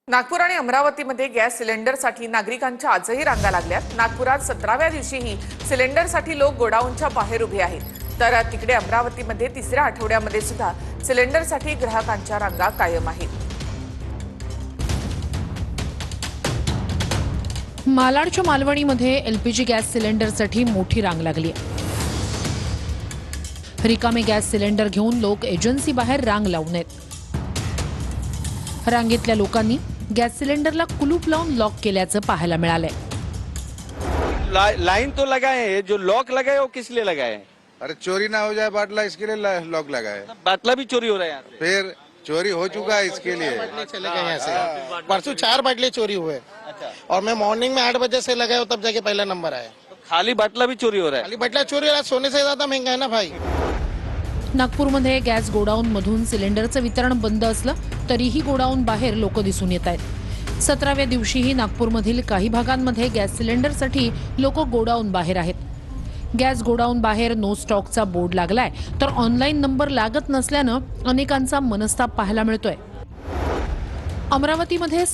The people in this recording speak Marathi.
नागपूर आणि अमरावतीमध्ये गॅस सिलेंडरसाठी नागरिकांच्या आजही रांगा लागल्यात। नागपुरात 17व्या दिवशीही सिलेंडरसाठी लोक गोडाऊनच्या बाहेर उभे आहेत, तर तिकडे अमरावतीमध्ये तिसऱ्या आठवड्यामध्ये सुद्धा सिलेंडरसाठी ग्राहकांच्या रांगा कायम आहेत। मालाडच्या मालवणीमध्ये एलपीजी गॅस सिलेंडरसाठी मोठी रांग लागली। रिकामे गॅस सिलेंडर घेऊन लोक एजन्सी बाहेर रांग लावून आहेत। रांगेतल्या लोकांनी गॅस सिलेंडरला कुलूप लावून लॉक केल्याचं पाहायला मिळालंय। लाइन तो लगाए हैं, जो लॉक लगाए वो किस लिए लगाए हैं? अरे चोरी ना हो जाए बाटला, इसके लिए लॉक लगाए। बाटला भी चोरी हो रहा है यहाँ से। फिर चोरी हो चुका है, इसके लिए चले गए यहाँ से। परसों 4 बाटले चोरी हुए और मैं मॉर्निंग में 8 बजे से लगाया तब जाके पहला नंबर आया। तो खाली बाटला भी चोरी हो रहा है। खाली बाटला चोरी हो रहा है, सोने से ज्यादा महंगा है ना भाई। नागपूरमध्ये गॅस गोडाऊन मधून सिलेंडरचं वितरण बंद असलं तरीही गोडाऊन बाहेर लोक दिसून येत आहेत। 17व्या दिवशीही नागपूरमधील काही भागांमध्ये गॅस सिलेंडरसाठी लोक गोडाऊन बाहेर आहेत। गॅस गोडाऊन बाहेर नो स्टॉकचा बोर्ड लागलाय, तर ऑनलाईन नंबर लागत नसल्यानं अनेकांचा मनस्ताप पाहायला मिळतोय। अमरावतीमध्ये